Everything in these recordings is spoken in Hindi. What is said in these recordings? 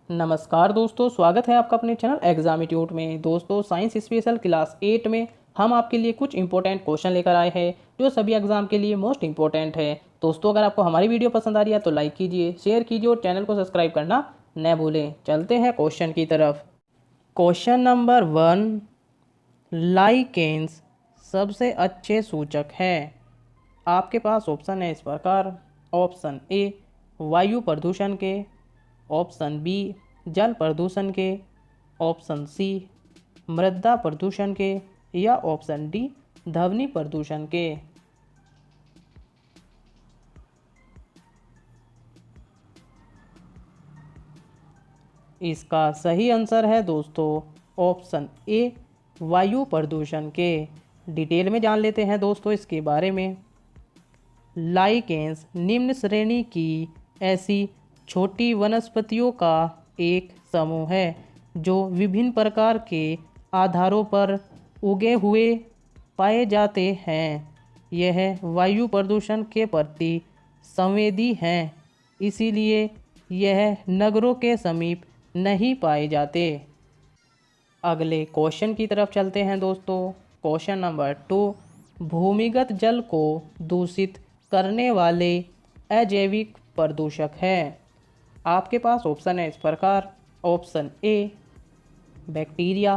नमस्कार दोस्तों, स्वागत है आपका अपने चैनल एग्जामिट्यूट में। दोस्तों, साइंस स्पेशल क्लास 8 में हम आपके लिए कुछ इंपॉर्टेंट क्वेश्चन लेकर आए हैं जो सभी एग्जाम के लिए मोस्ट इंपॉर्टेंट है। दोस्तों, अगर आपको हमारी वीडियो पसंद आ रही है तो लाइक कीजिए, शेयर कीजिए और चैनल को सब्सक्राइब करना न भूलें। चलते हैं क्वेश्चन की तरफ। क्वेश्चन नंबर 1, लाइकेंस सबसे अच्छे सूचक है। आपके पास ऑप्शन है इस प्रकार। ऑप्शन ए वायु प्रदूषण के, ऑप्शन बी जल प्रदूषण के, ऑप्शन सी मृदा प्रदूषण के या ऑप्शन डी ध्वनि प्रदूषण के। इसका सही आंसर है दोस्तों ऑप्शन ए वायु प्रदूषण के। डिटेल में जान लेते हैं दोस्तों इसके बारे में। लाइकेंस निम्न श्रेणी की ऐसी छोटी वनस्पतियों का एक समूह है जो विभिन्न प्रकार के आधारों पर उगे हुए पाए जाते हैं। यह वायु प्रदूषण के प्रति संवेदी हैं, इसीलिए यह नगरों के समीप नहीं पाए जाते। अगले क्वेश्चन की तरफ चलते हैं दोस्तों। क्वेश्चन नंबर 2, भूमिगत जल को दूषित करने वाले अजैविक प्रदूषक है। आपके पास ऑप्शन है इस प्रकार। Option A bacteria,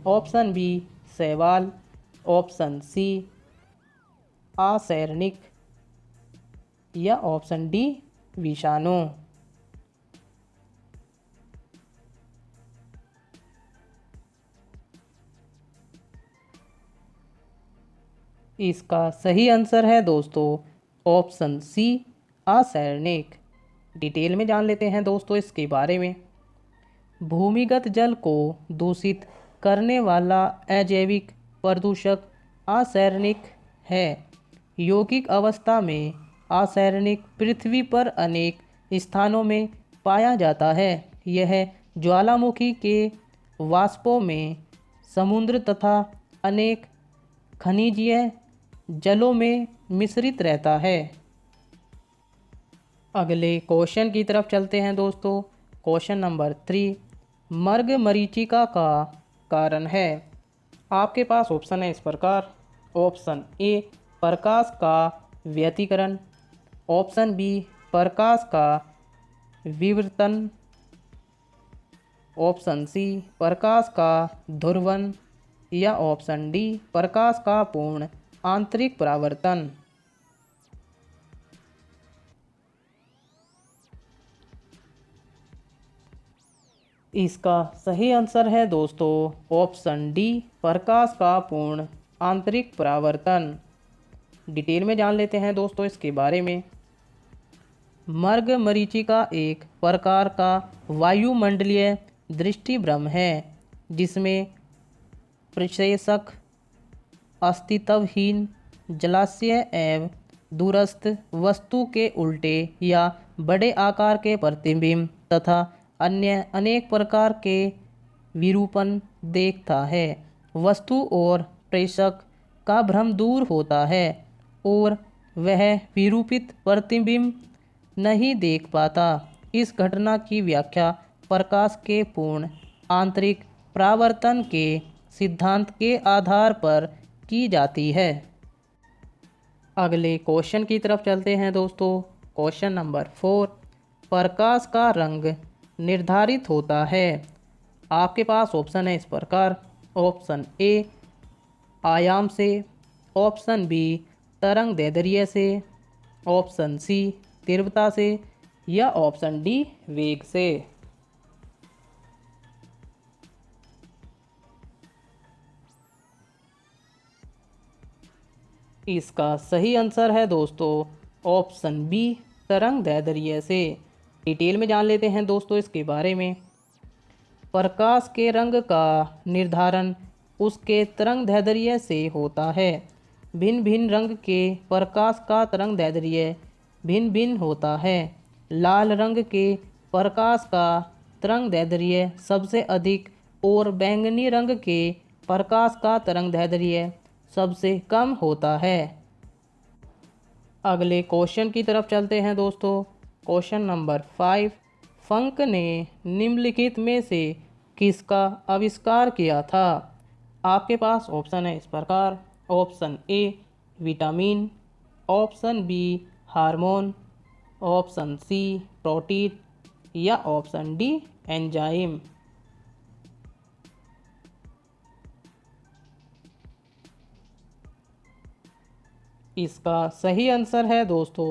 option B शैवाल, ऑप्शन सी आर्सेनिक या ऑप्शन डी विषाणु। इसका सही आंसर है दोस्तों ऑप्शन सी आर्सेनिक। डिटेल में जान लेते हैं दोस्तों इसके बारे में। भूमिगत जल को दूषित करने वाला अजैविक प्रदूषक आर्सेनिक है। यौगिक अवस्था में आर्सेनिक पृथ्वी पर अनेक स्थानों में पाया जाता है। यह ज्वालामुखी के वाष्पों में, समुद्र तथा अनेक खनिजीय जलों में मिश्रित रहता है। अगले क्वेश्चन की तरफ चलते हैं दोस्तों। क्वेश्चन नंबर 3, मर्ग मरीचिका का कारण है। आपके पास ऑप्शन है इस प्रकार। ऑप्शन ए प्रकाश का व्यतिकरण, ऑप्शन बी प्रकाश का विवर्तन, ऑप्शन सी प्रकाश का ध्रुवन या ऑप्शन डी प्रकाश का पूर्ण आंतरिक परावर्तन। इसका सही आंसर है दोस्तों ऑप्शन डी प्रकाश का पूर्ण आंतरिक परावर्तन। डिटेल में जान लेते हैं दोस्तों इसके बारे में। मर्ग मरीचिका एक प्रकार का वायुमंडलीय दृष्टिभ्रम है जिसमें प्रशेषक अस्तित्वहीन जलाशय एवं दूरस्थ वस्तु के उल्टे या बड़े आकार के प्रतिबिंब तथा अन्य अनेक प्रकार के विरूपण देखता है। वस्तु और प्रेषक का भ्रम दूर होता है और वह विरूपित प्रतिबिंब नहीं देख पाता। इस घटना की व्याख्या प्रकाश के पूर्ण आंतरिक परावर्तन के सिद्धांत के आधार पर की जाती है। अगले क्वेश्चन की तरफ चलते हैं दोस्तों। क्वेश्चन नंबर 4, प्रकाश का रंग निर्धारित होता है। आपके पास ऑप्शन है इस प्रकार। ऑप्शन ए आयाम से, ऑप्शन बी तरंग दैर्ध्य से, ऑप्शन सी तीव्रता से या ऑप्शन डी वेग से। इसका सही आंसर है दोस्तों ऑप्शन बी तरंग दैर्ध्य से। डिटेल में जान लेते हैं दोस्तों इसके बारे में। प्रकाश के रंग का निर्धारण उसके तरंग दैर्ध्य से होता है। भिन्न भिन्न रंग के प्रकाश का तरंग दैर्ध्य भिन्न भिन्न होता है। लाल रंग के प्रकाश का तरंग दैर्ध्य सबसे अधिक और बैंगनी रंग के प्रकाश का तरंग दैर्ध्य सबसे कम होता है। अगले क्वेश्चन की तरफ चलते हैं दोस्तों। क्वेश्चन नंबर 5, फंक ने निम्नलिखित में से किसका आविष्कार किया था? आपके पास ऑप्शन है इस प्रकार। Option A vitamin, option B hormone, option C protein या ऑप्शन डी एंजाइम। इसका सही आंसर है दोस्तों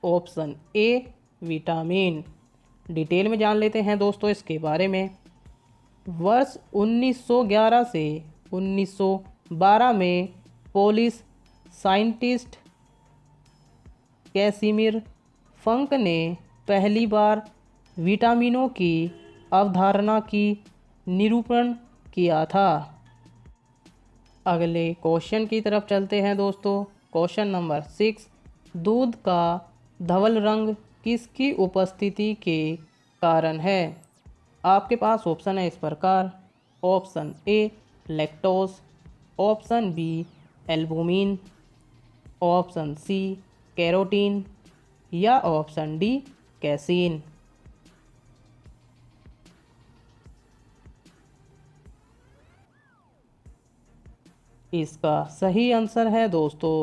ऑप्शन ए विटामिन। डिटेल में जान लेते हैं दोस्तों इसके बारे में। वर्ष 1911 से 1912 में पोलिश साइंटिस्ट कैसिमिर फंक ने पहली बार विटामिनों की अवधारणा की निरूपण किया था। अगले क्वेश्चन की तरफ चलते हैं दोस्तों। क्वेश्चन नंबर 6, दूध का धवल रंग किसकी उपस्थिति के कारण है? आपके पास ऑप्शन है इस प्रकार। Option A lactose, option B albumin, option C carotene या ऑप्शन डी कैसीन। इसका सही आंसर है दोस्तों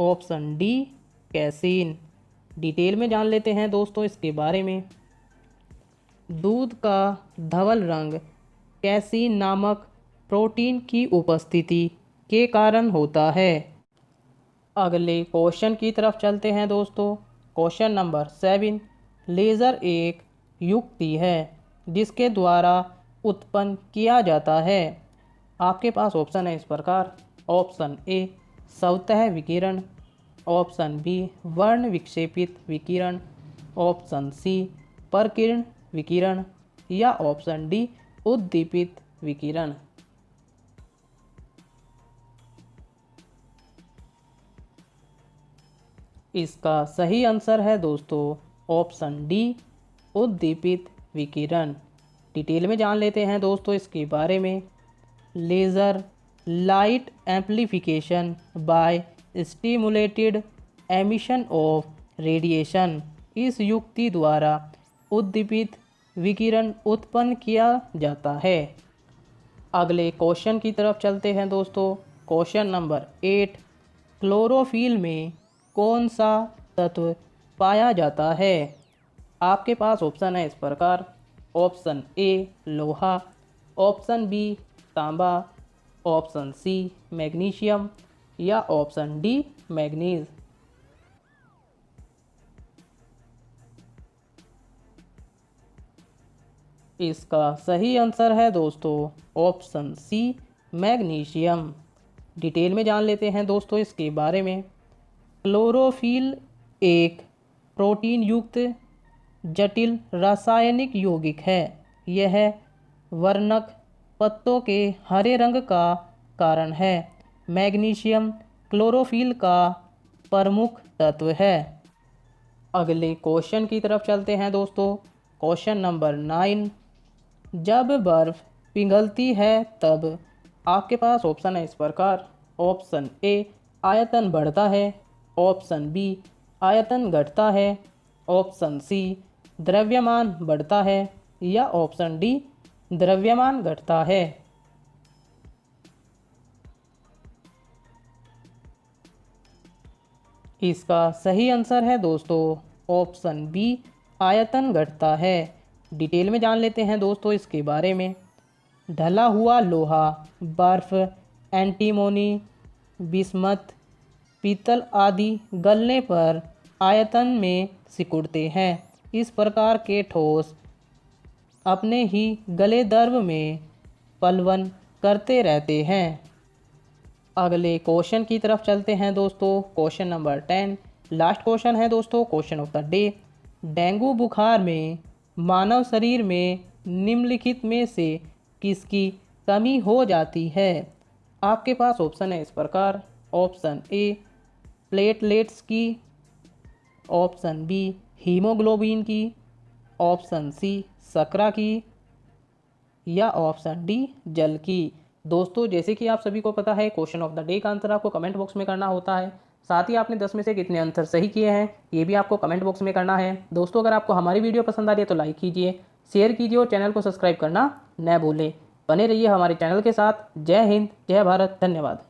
ऑप्शन डी कैसीन। डिटेल में जान लेते हैं दोस्तों इसके बारे में। दूध का धवल रंग कैसीन नामक प्रोटीन की उपस्थिति के कारण होता है। अगले क्वेश्चन की तरफ चलते हैं दोस्तों। क्वेश्चन नंबर 7, लेज़र एक युक्ति है जिसके द्वारा उत्पन्न किया जाता है। आपके पास ऑप्शन है इस प्रकार। ऑप्शन ए स्वतः विकिरण, ऑप्शन बी वर्ण विक्षेपित विकिरण, ऑप्शन सी परकिरण विकिरण या ऑप्शन डी उद्दीपित विकिरण। इसका सही आंसर है दोस्तों ऑप्शन डी उद्दीपित विकिरण। डिटेल में जान लेते हैं दोस्तों इसके बारे में। Laser light amplification by stimulated emission of radiation, इस युक्ति द्वारा उद्दीपित विकिरण उत्पन्न किया जाता है। अगले क्वेश्चन की तरफ चलते हैं दोस्तों। क्वेश्चन नंबर 8, क्लोरोफिल में कौन सा तत्व पाया जाता है? आपके पास ऑप्शन है इस प्रकार। ऑप्शन ए लोहा, ऑप्शन बी तांबा, ऑप्शन सी मैग्नीशियम या ऑप्शन डी मैग्नीज। इसका सही आंसर है दोस्तों ऑप्शन सी मैग्नीशियम। डिटेल में जान लेते हैं दोस्तों इसके बारे में। क्लोरोफिल एक प्रोटीन युक्त जटिल रासायनिक यौगिक है। यह वर्णक पत्तों के हरे रंग का कारण है। मैग्नीशियम क्लोरोफिल का प्रमुख तत्व है। अगले क्वेश्चन की तरफ चलते हैं दोस्तों। क्वेश्चन नंबर 9, जब बर्फ़ पिघलती है तब आपके पास ऑप्शन है इस प्रकार। ऑप्शन ए आयतन बढ़ता है, ऑप्शन बी आयतन घटता है, ऑप्शन सी द्रव्यमान बढ़ता है या ऑप्शन डी द्रव्यमान घटता है। इसका सही आंसर है दोस्तों ऑप्शन बी आयतन घटता है। डिटेल में जान लेते हैं दोस्तों इसके बारे में। ढला हुआ लोहा, बर्फ, एंटीमोनी, बिस्मथ, पीतल आदि गलने पर आयतन में सिकुड़ते हैं। इस प्रकार के ठोस अपने ही गले द्रव में पलवन करते रहते हैं। अगले क्वेश्चन की तरफ चलते हैं दोस्तों। क्वेश्चन नंबर 10, लास्ट क्वेश्चन है दोस्तों, question of the day. Dengue बुखार में मानव शरीर में निम्नलिखित में से किसकी कमी हो जाती है? आपके पास ऑप्शन है इस प्रकार। ऑप्शन ए प्लेटलेट्स की, ऑप्शन बी हीमोग्लोबिन की, ऑप्शन सी शर्करा की या ऑप्शन डी जल की। दोस्तों जैसे कि आप सभी को पता है क्वेश्चन ऑफ द डे का आंसर आपको कमेंट बॉक्स में करना होता है। साथ ही आपने 10 में से कितने आंसर सही किए हैं ये भी आपको कमेंट बॉक्स में करना है। दोस्तों अगर आपको हमारी वीडियो पसंद आ रही है तो लाइक कीजिए, शेयर कीजिए और चैनल को सब्सक्राइब करना न भूलें। बने रहिए हमारे चैनल के साथ। जय हिंद, जय भारत, धन्यवाद।